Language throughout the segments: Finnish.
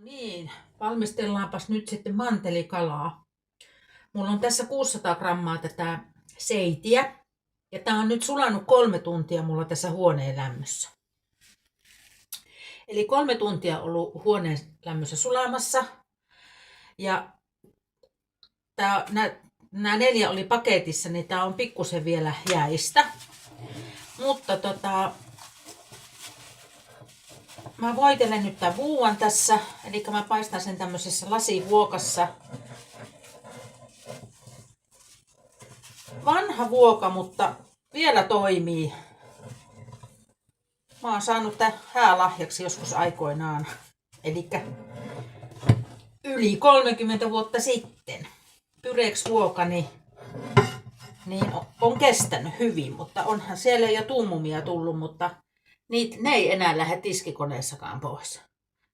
Niin, valmistellaanpas nyt sitten mantelikalaa. Mulla on tässä 600 grammaa tätä seitiä. Ja tää on nyt sulanut 3 tuntia mulla tässä huoneen lämmössä. Eli 3 tuntia ollut huoneen lämmössä sulamassa. Ja nämä 4 oli paketissa, niin tää on pikkusen vielä jäistä. Mutta mä voitelen nyt tämän vuuan tässä. Eli mä paistan sen tämmöisessä lasivuokassa. Vanha vuoka, mutta vielä toimii. Mä oon saanut tän häälahjaksi joskus aikoinaan. Eli yli 30 vuotta sitten. Pyreeksi vuokani niin on kestänyt hyvin, mutta onhan siellä jo tummumia tullut, mutta ne ei enää lähde tiskikoneessakaan pois.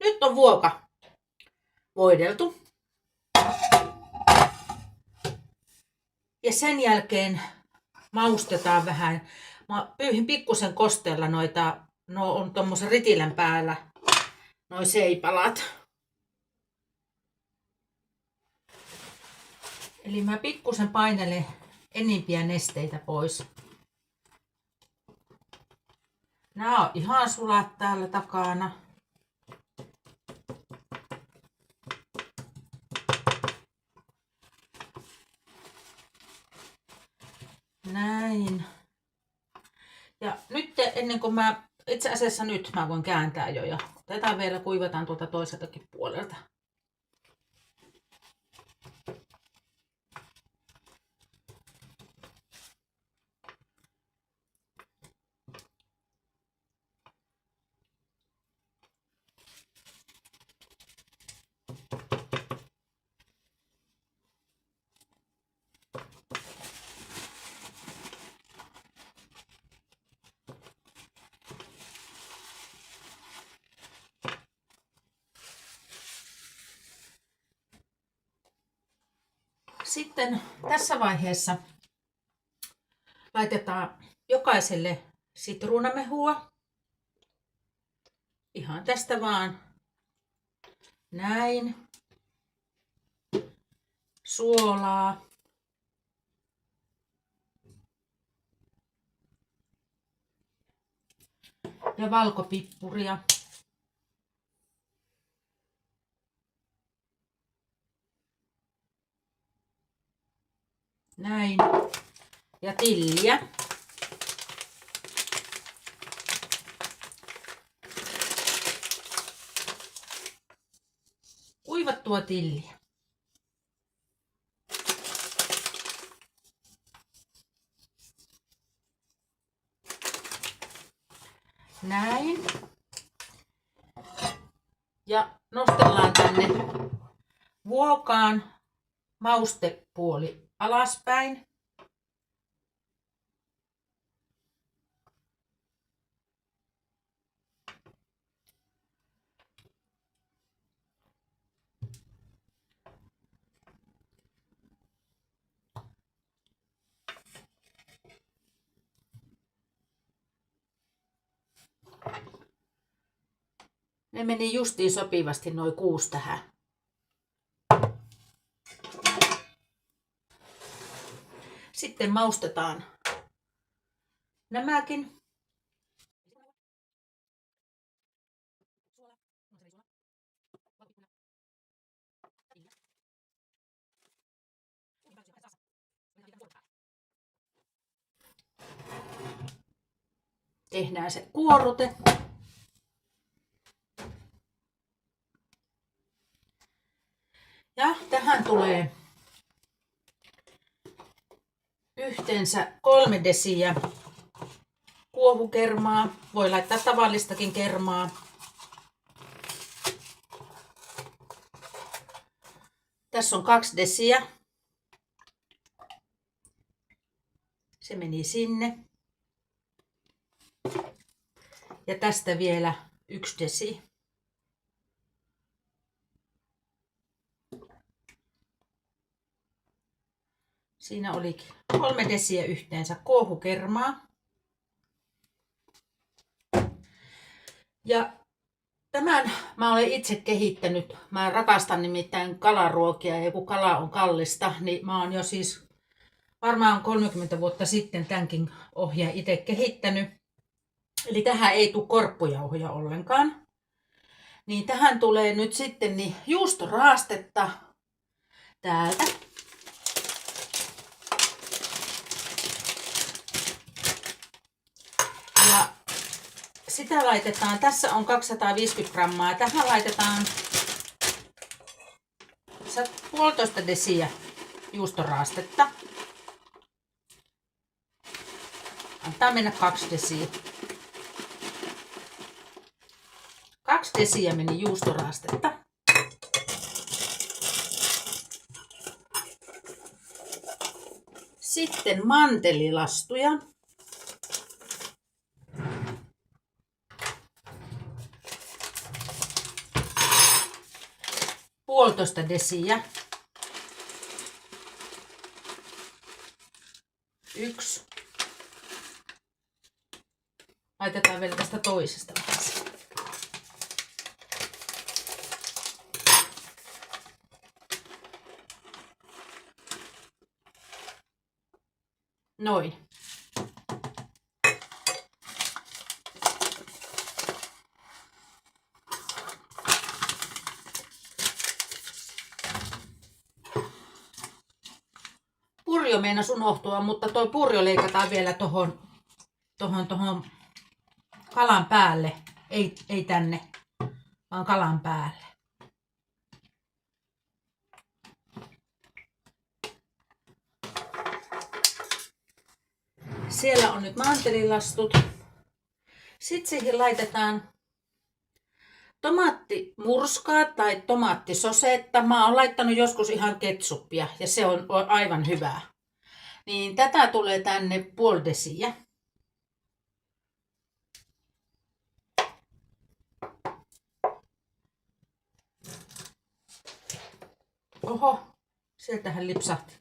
Nyt on vuoka voideltu. Ja sen jälkeen maustetaan vähän. Mä pyyhin pikkusen kosteella noita, on tommosen ritilän päällä, noi seipalat. Eli mä pikkusen painelen enimpiä nesteitä pois. Nää on ihan sulat täällä takana. Näin. Ja nyt ennen kuin itse asiassa nyt mä voin kääntää jo ja tätä vielä kuivataan tuolta toiseltakin puolelta. Sitten tässä vaiheessa laitetaan jokaiselle sitruunamehua. Ihan tästä vaan. Näin. Suolaa. Ja valkopippuria. Näin. Ja tilliä. Kuivattua tilliä. Näin. Ja nostellaan tänne vuokaan maustepuoli alaspäin. Ne meni justiin sopivasti noin 6 tähän. Sitten maustetaan nämäkin. Tehdään se kuorrute. Ja tähän tulee yhteensä 3 desiä kuohukermaa. Voi laittaa tavallistakin kermaa. Tässä on 2 desiä. Se meni sinne. Ja tästä vielä 1 desi. Siinä olikin 3 desiä yhteensä kuohukermaa. Ja Tämän mä olen itse kehittänyt. Mä rakastan nimittäin kalaruokia ja kun kala on kallista, niin mä oon jo siis varmaan 30 vuotta sitten tämänkin ohjeen itse kehittänyt. Eli tähän ei tule korppujauhoja ollenkaan. Niin tähän tulee nyt sitten niin juustoraastetta täältä. Ja sitä laitetaan, tässä on 250 grammaa, tähän laitetaan 1,5 desiä juustoraastetta. Antaa mennä 2 desiä. 2 desiä meni juustoraastetta. Sitten mantelilastuja. Puolitoista desiä. 1. Laitetaan vielä tästä toisesta vähän. Noin. Purjo meinasi unohtua, mutta toi purjo leikataan vielä tohon kalan päälle. Ei tänne, vaan kalan päälle. Siellä on nyt mantelilastut. Sitten siihen laitetaan tomaattimurskaa tai tomaattisosetta. Mä oon laittanut joskus ihan ketsuppia ja se on aivan hyvää. Niin tätä tulee tänne 0,5 desiä. Oho, sieltähän lipsahti.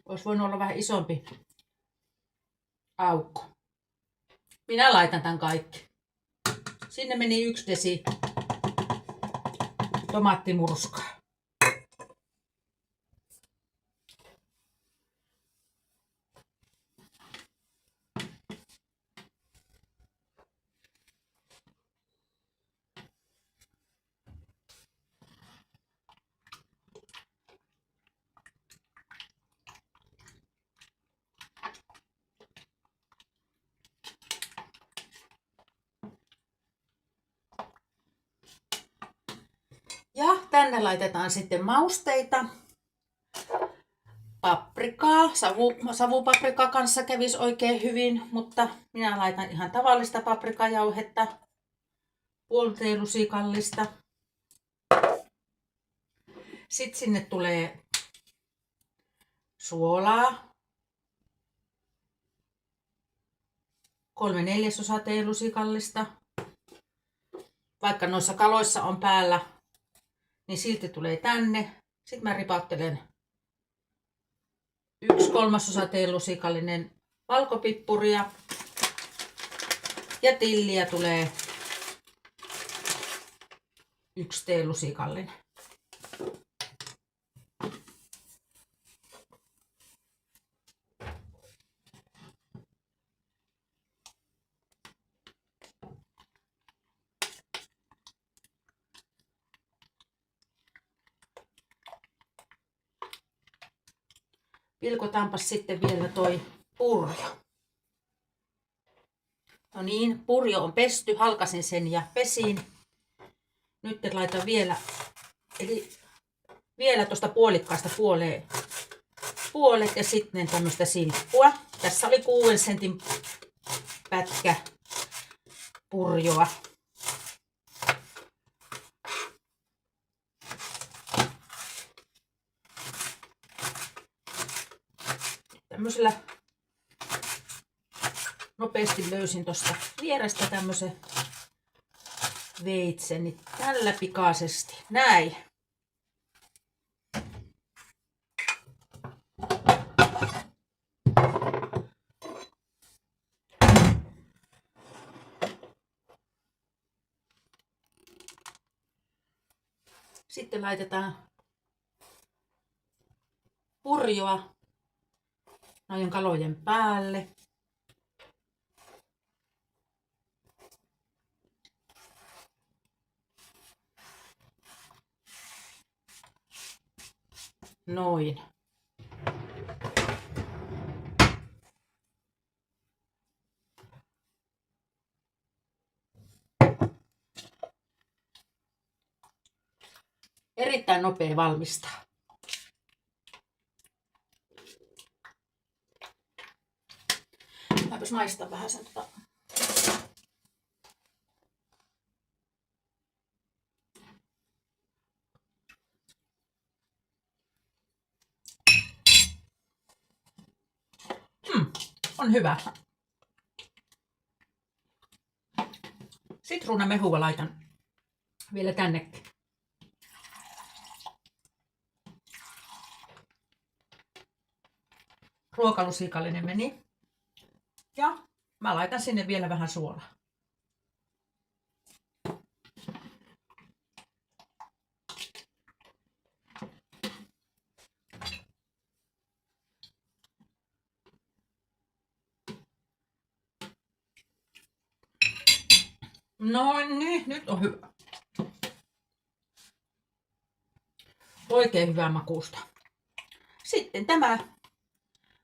Olisi voinut olla vähän isompi aukko. Minä laitan tämän kaikki. Sinne meni 1 desi tomaattimurskaa. Ja tänne laitetaan sitten mausteita. Paprikaa, savupaprika kanssa kävisi oikein hyvin, mutta minä laitan ihan tavallista paprikajauhetta, 0,5 teelusikallista. Sitten sinne tulee suolaa, 3/4 teelusikallista. Vaikka noissa kaloissa on päällä, niin silti tulee tänne. Sitten mä ripauttelen 1/3 teelusikallinen valkopippuria ja tilliä tulee 1 teelusikallinen. Pilkotaanpas sitten vielä toi purjo. No niin, purjo on pesty, halkasin sen ja pesin. Nyt laitan vielä tuosta puolikkaasta puolet ja sitten tämmöistä silppua. Tässä oli 6 sentin pätkä purjoa. Tämmöisellä nopeasti löysin tuosta vierestä tämmöisen veitsen, niin tällä pikaisesti. Näin. Sitten laitetaan purjoa noiden kalojen päälle. Noin. Erittäin nopea valmistaa. Mäpäs maistan vähän sen on hyvä. Sitruunamehua laitan vielä tännekin. Ruokalusikallinen meni. Ja mä laitan sinne vielä vähän suolaa. No niin, nyt on hyvä. Oikein hyvää makuusta. Sitten tämä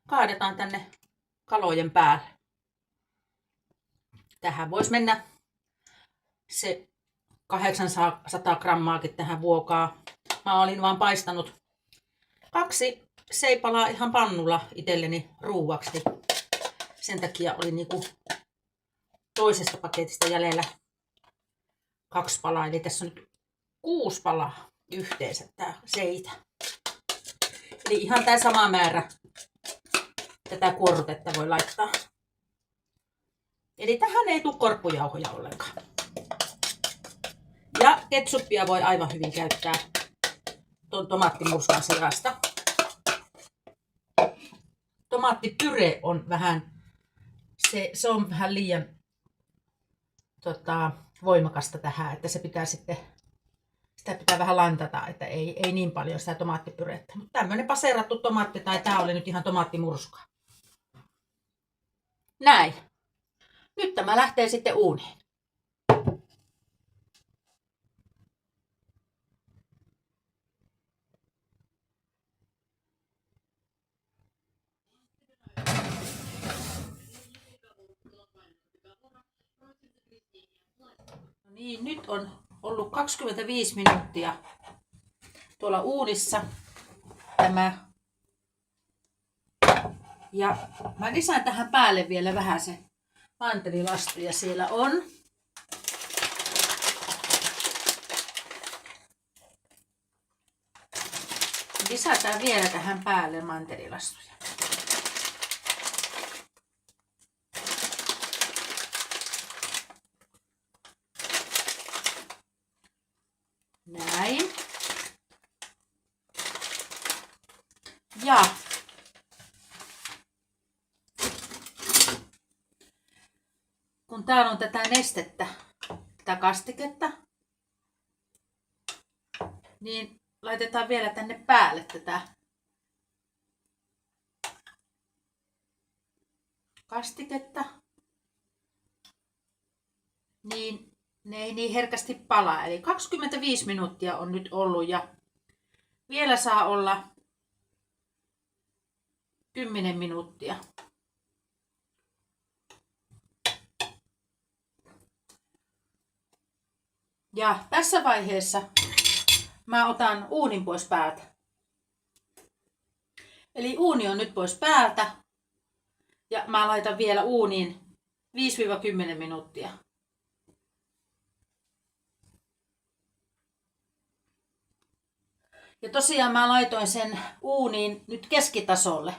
kaadetaan tänne kalojen päälle. Tähän voisi mennä se 800 grammaakin tähän vuokaa. Mä olin vaan paistanut 2 seipalaa ihan pannulla itselleni ruuaksi. Sen takia oli niinku toisesta paketista jäljellä 2 palaa. Eli tässä on nyt 6 palaa yhteensä tää seitä. Eli ihan tää sama määrä tätä kuorrutetta voi laittaa. Eli tähän ei tule korppujauhoja ollenkaan. Ja ketsuppia voi aivan hyvin käyttää tuon tomaattimurskan sijasta. Tomaattipyre on vähän, se on vähän liian voimakasta tähän, että se pitää sitten, sitä pitää vähän lantata, että ei niin paljon sitä tomaattipyrettä. Mutta tämmönen paseerattu tomaatti, tai tää oli nyt ihan tomaattimurska. Näin. Nyt tämä lähtee sitten uuniin. No niin, nyt on ollut 25 minuuttia tuolla uunissa tämä. Ja mä lisään tähän päälle vielä vähän se mantelilastuja siellä on. Lisätään vielä tähän päälle mantelilastuja. Näin. Ja kun täällä on tätä nestettä, tätä kastiketta, niin laitetaan vielä tänne päälle tätä kastiketta, niin ne ei niin herkästi palaa. Eli 25 minuuttia on nyt ollut ja vielä saa olla 10 minuuttia. Ja tässä vaiheessa mä otan uunin pois päältä. Eli uuni on nyt pois päältä ja mä laitan vielä uuniin 5-10 minuuttia. Ja tosiaan mä laitoin sen uuniin nyt keskitasolle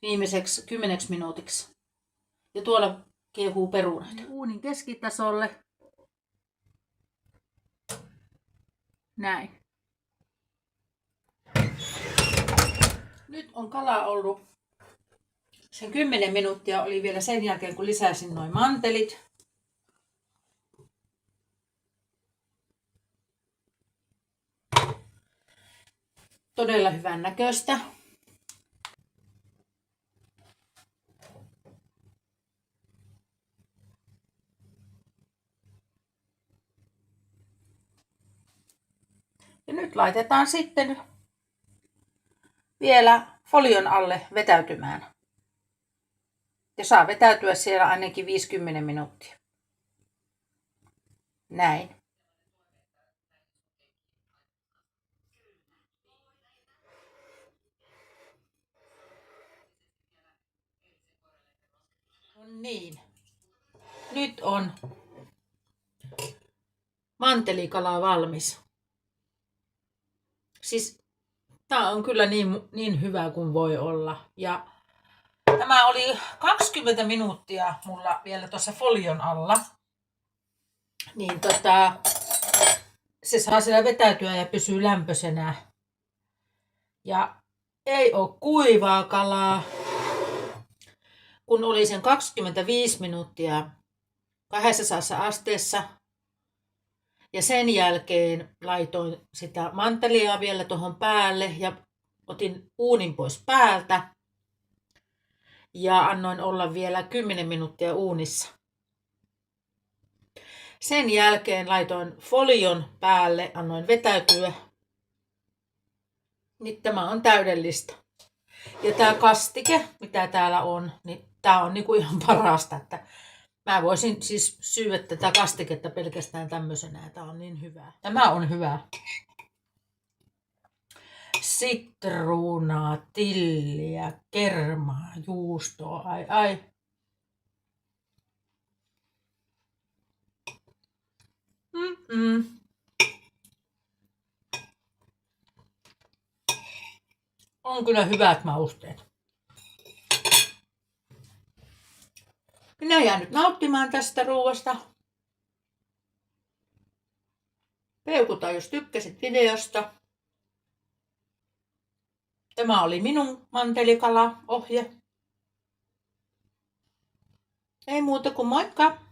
viimeiseksi 10 minuutiksi. Ja tuolla kiehuu perunoita. Uunin keskitasolle. Näin. Nyt on kala ollut sen 10 minuuttia, oli vielä sen jälkeen kun lisäsin noin mantelit. Todella hyvän näköistä. Ja nyt laitetaan sitten vielä folion alle vetäytymään. Ja saa vetäytyä siellä ainakin 50 minuuttia. Näin. No niin. Nyt on mantelikala valmis. Siis tää on kyllä niin hyvä kuin voi olla. Ja tämä oli 20 minuuttia mulla vielä tuossa folion alla. Niin se saa siellä vetäytyä ja pysyy lämpöisenä. Ja ei ole kuivaa kalaa. Kun oli sen 25 minuuttia 200 asteessa. Ja sen jälkeen laitoin sitä mantelia vielä tuohon päälle ja otin uunin pois päältä. Ja annoin olla vielä 10 minuuttia uunissa. Sen jälkeen laitoin folion päälle, annoin vetäytyä. Niin tämä on täydellistä. Ja tämä kastike, mitä täällä on, niin tämä on niinku ihan parasta. Että mä voisin siis syödä tätä kastiketta pelkästään tämmöisenä. Tämä on niin hyvä. Tämä on hyvä. Sitruunaa, tilliä, kermaa, juustoa. Ai. On kyllä hyvät mausteet. Minä jään nyt nauttimaan tästä ruoasta. Peukuta, jos tykkäsit videosta. Tämä oli minun mantelikala-ohje. Ei muuta kuin moikka!